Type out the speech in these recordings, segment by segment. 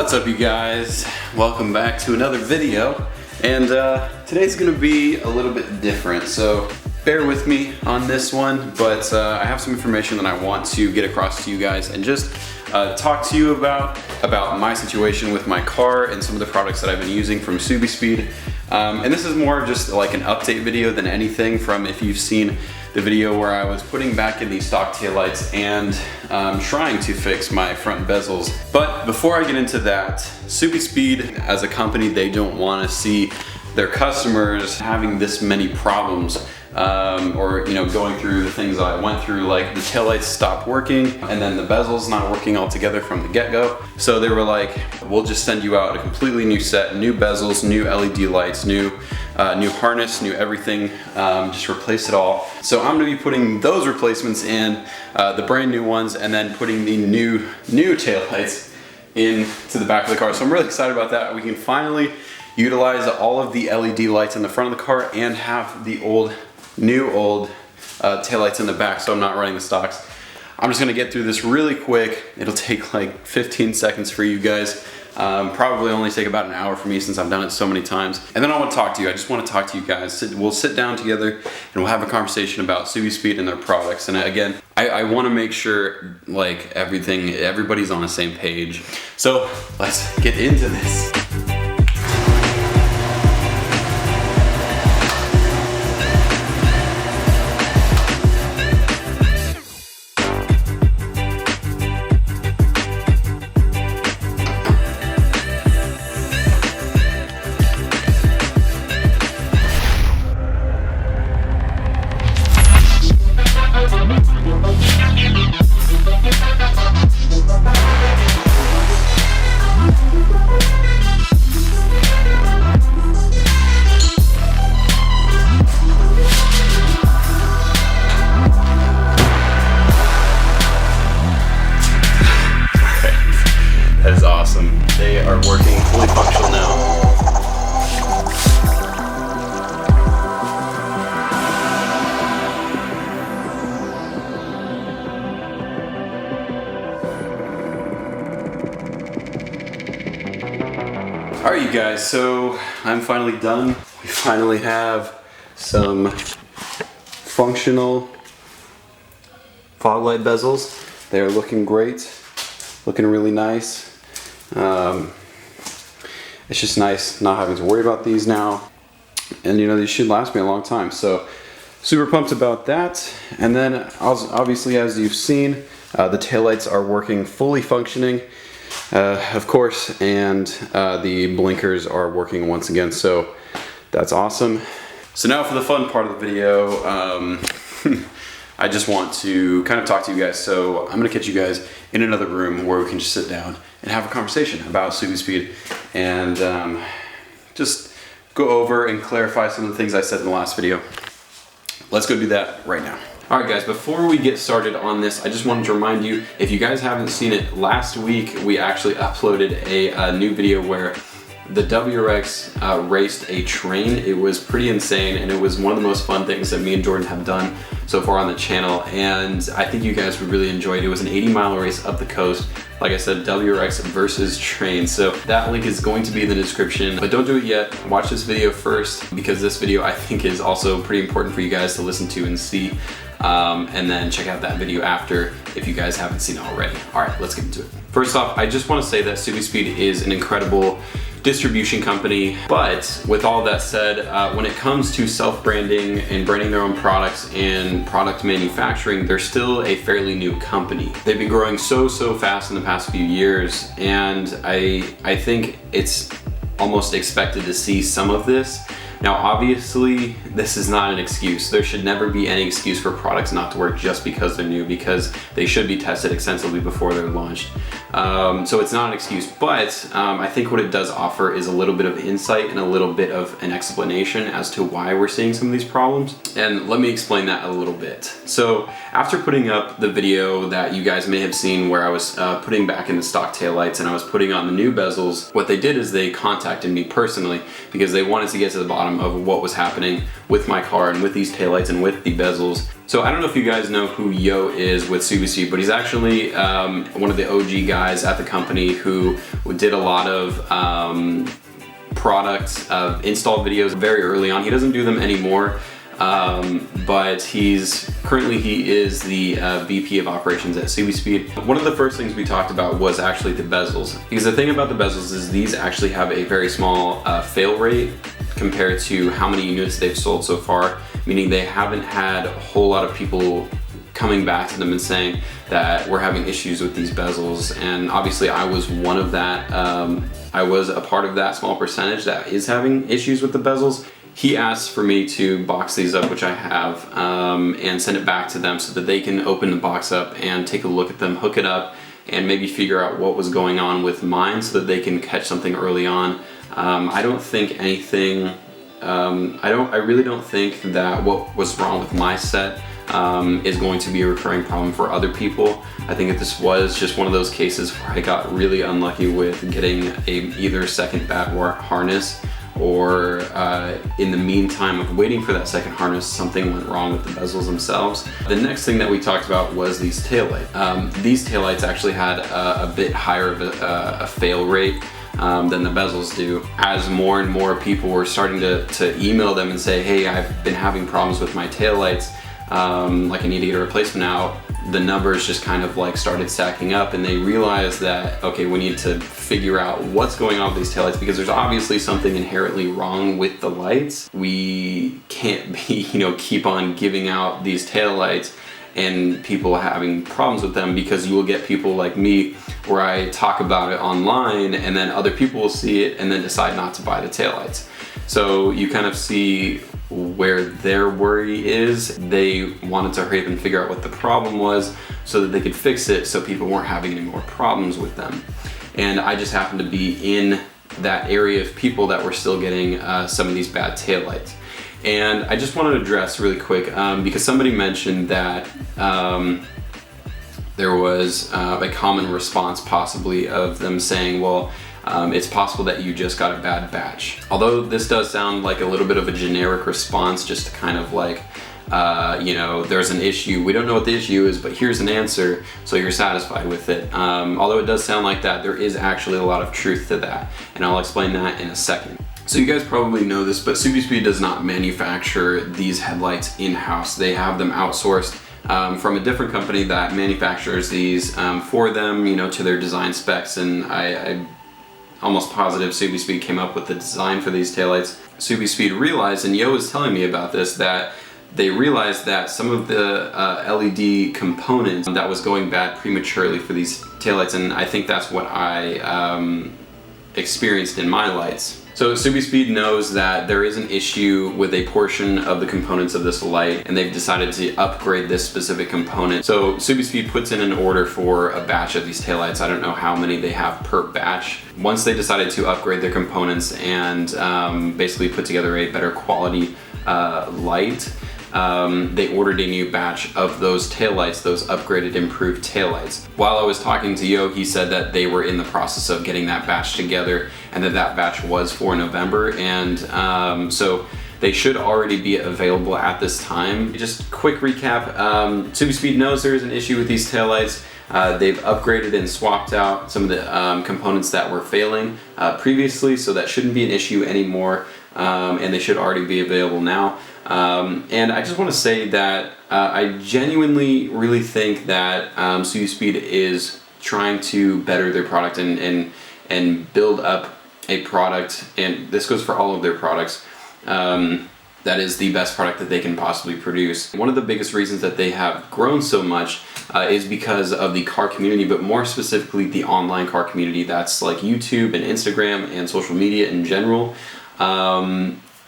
What's up, you guys? Welcome back to another video. And today's gonna be a little bit different, so bear with me on this one, but I have some information that I want to get across to you guys and just talk to you about my situation with my car and some of the products that I've been using from Subispeed. And this is more just like an update video than anything, from if you've seen the video where I was putting back in these stock taillights and trying to fix my front bezels. But before I get into that, Subispeed as a company, they don't want to see their customers having this many problems or going through the things that I went through, like the taillights stopped working and then the bezels not working altogether from the get-go. So they were like, we'll just send you out a completely new set, new bezels, new LED lights, new harness, new everything, just replace it all. So I'm gonna be putting those replacements in, the brand new ones, and then putting the new taillights into the back of the car. So I'm really excited about that. We can finally utilize all of the LED lights in the front of the car and have the new old taillights in the back, so I'm not running the stocks. I'm just gonna get through this really quick. It'll take like 15 seconds for you guys. Probably only take about an hour for me since I've done it so many times. And then I want to talk to you. I just want to talk to you guys. We'll sit down together and we'll have a conversation about Subispeed and their products. And again, I want to make sure like everybody's on the same page. So let's get into this. That is awesome. They are working fully functional now. All right, you guys, so I'm finally done. We finally have some functional fog light bezels. They're looking great, looking really nice. It's just nice not having to worry about these now, and these should last me a long time, so super pumped about that. And then obviously, as you've seen, the taillights are working, fully functioning, of course, and the blinkers are working once again, so that's awesome. So now for the fun part of the video, I just want to kind of talk to you guys. So I'm gonna catch you guys in another room where we can just sit down and have a conversation about Subispeed and just go over and clarify some of the things I said in the last video. Let's go do that right now. All right, guys, before we get started on this, I just wanted to remind you, if you guys haven't seen it, last week we actually uploaded a new video where the WRX raced a train. It was pretty insane, and it was one of the most fun things that me and Jordan have done so far on the channel, and I think you guys would really enjoy it. It was an 80-mile race up the coast. Like I said, WRX versus train. So that link is going to be in the description, but don't do it yet. Watch this video first, because this video I think is also pretty important for you guys to listen to and see. And then check out that video after if you guys haven't seen it already. All right, let's get into it. First off, I just want to say that Subispeed is an incredible distribution company, but with all that said, when it comes to self-branding and branding their own products and product manufacturing, they're still a fairly new company. They've been growing so fast in the past few years, and I think it's almost expected to see some of this. Now, obviously, this is not an excuse. There should never be any excuse for products not to work just because they're new, because they should be tested extensively before they're launched. So it's not an excuse, but I think what it does offer is a little bit of insight and a little bit of an explanation as to why we're seeing some of these problems. And let me explain that a little bit. So after putting up the video that you guys may have seen where I was putting back in the stock taillights and I was putting on the new bezels, what they did is they contacted me personally because they wanted to get to the bottom bottom of what was happening with my car and with these taillights and with the bezels. So I don't know if you guys know who Yo is with Subispeed, but he's actually one of the OG guys at the company who did a lot of product install videos very early on. He doesn't do them anymore, but he is the VP of operations at Subispeed. One of the first things we talked about was actually the bezels, because the thing about the bezels is these actually have a very small fail rate compared to how many units they've sold so far, meaning they haven't had a whole lot of people coming back to them and saying that we're having issues with these bezels. And obviously I was one of that. I was a part of that small percentage that is having issues with the bezels. He asked for me to box these up, which I have, and send it back to them so that they can open the box up and take a look at them, hook it up, and maybe figure out what was going on with mine so that they can catch something early on. I don't think anything, I really don't think that what was wrong with my set is going to be a recurring problem for other people. I think that this was just one of those cases where I got really unlucky with getting either second bad harness, or in the meantime of waiting for that second harness, something went wrong with the bezels themselves. The next thing that we talked about was these taillights. These taillights actually had a bit higher of a fail rate than the bezels do. As more and more people were starting to email them and say, hey, I've been having problems with my taillights, like I need to get a replacement now, the numbers just kind of like started stacking up, and they realized that, okay, we need to figure out what's going on with these taillights, because there's obviously something inherently wrong with the lights. We can't be, keep on giving out these taillights and people having problems with them, because you will get people like me where I talk about it online and then other people will see it and then decide not to buy the taillights. So you kind of see where their worry is. They wanted to hurry up and figure out what the problem was so that they could fix it so people weren't having any more problems with them. And I just happened to be in that area of people that were still getting some of these bad taillights. And I just wanted to address really quick, because somebody mentioned that there was a common response possibly of them saying, well, it's possible that you just got a bad batch. Although this does sound like a little bit of a generic response, just to kind of like, there's an issue, we don't know what the issue is, but here's an answer, so you're satisfied with it. Although it does sound like that, there is actually a lot of truth to that, and I'll explain that in a second. So you guys probably know this, but Subispeed does not manufacture these headlights in-house. They have them outsourced from a different company that manufactures these for them, to their design specs, and I'm almost positive Subispeed came up with the design for these taillights. Subispeed realized, and Yo was telling me about this, that they realized that some of the LED components that was going bad prematurely for these taillights, and I think that's what I experienced in my lights. So Subispeed knows that there is an issue with a portion of the components of this light, and they've decided to upgrade this specific component. So Subispeed puts in an order for a batch of these taillights. I don't know how many they have per batch. Once they decided to upgrade their components and basically put together a better quality light, they ordered a new batch of those taillights, those upgraded, improved taillights. While I was talking to Yo, he said that they were in the process of getting that batch together, and that batch was for November, and so they should already be available at this time. Just quick recap, Subispeed knows there is an issue with these taillights. They've upgraded and swapped out some of the components that were failing previously, so that shouldn't be an issue anymore, and they should already be available now. And I just want to say that I genuinely really think that Subispeed is trying to better their product and build up a product, and this goes for all of their products, that is the best product that they can possibly produce. One of the biggest reasons that they have grown so much is because of the car community, but more specifically the online car community that's like YouTube and Instagram and social media in general.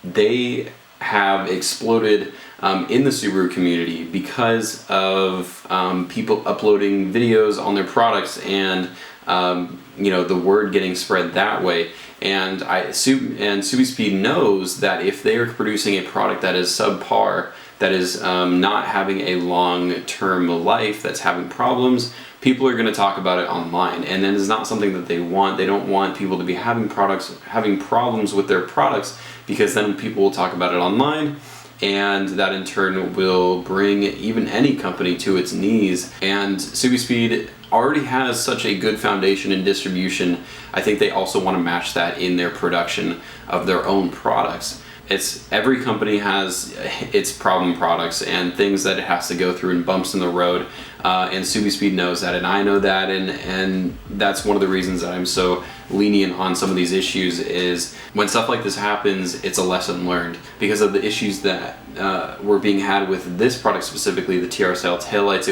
They have exploded in the Subaru community because of people uploading videos on their products and the word getting spread that way. And Subispeed knows that if they are producing a product that is subpar, that is not having a long-term life, that's having problems, people are going to talk about it online, and then it's not something that they want. They don't want people to be having problems with their products, because then people will talk about it online, and that in turn will bring even any company to its knees. And Subispeed already has such a good foundation in distribution. I think they also want to match that in their production of their own products. Every company has its problem products and things that it has to go through and bumps in the road, and Subispeed knows that, and I know that, and that's one of the reasons that I'm so lenient on some of these issues. Is when stuff like this happens, it's a lesson learned because of the issues that were being had with this product specifically, the TR style taillights.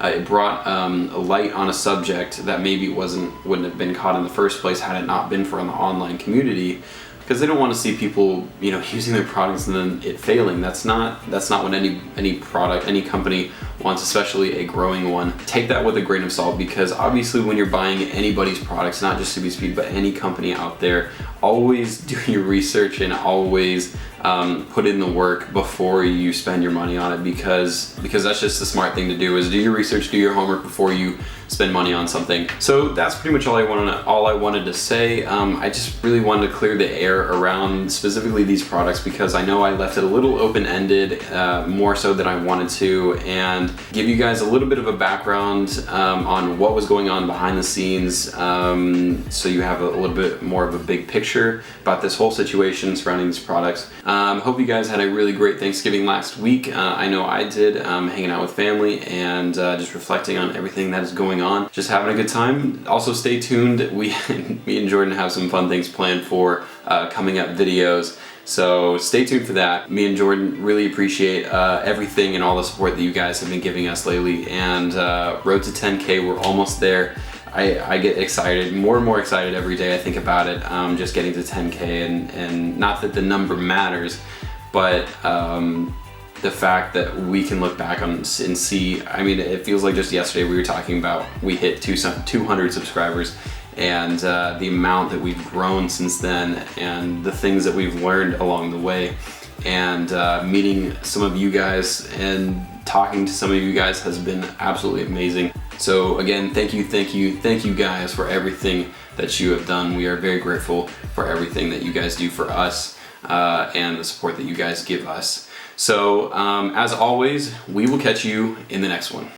It brought a light on a subject that maybe wouldn't have been caught in the first place had it not been for the online community, because they don't want to see people, using their products and then it failing. That's not what any product, any company wants, especially a growing one. Take that with a grain of salt, because obviously when you're buying anybody's products, not just Subispeed, but any company out there, always do your research and always put in the work before you spend your money on it, because that's just the smart thing to do, is do your research, do your homework before you spend money on something. So that's pretty much all I wanted to say. I just really wanted to clear the air around specifically these products, because I know I left it a little open-ended, more so than I wanted to, and give you guys a little bit of a background on what was going on behind the scenes, so you have a little bit more of a big picture about this whole situation surrounding these products. Hope you guys had a really great Thanksgiving last week. I know I did, hanging out with family and just reflecting on everything that is going on, just having a good time. Also stay tuned, me and Jordan have some fun things planned for coming up videos, so stay tuned for that. Me and Jordan really appreciate everything and all the support that you guys have been giving us lately, and road to 10K, we're almost there. I get excited, more and more excited every day I think about it, just getting to 10K, and not that the number matters, but the fact that we can look back on and see, I mean, it feels like just yesterday we were talking about we hit 200 subscribers, and the amount that we've grown since then, and the things that we've learned along the way, and meeting some of you guys and talking to some of you guys has been absolutely amazing. So again, thank you guys for everything that you have done. We are very grateful for everything that you guys do for us, and the support that you guys give us. So as always, we will catch you in the next one.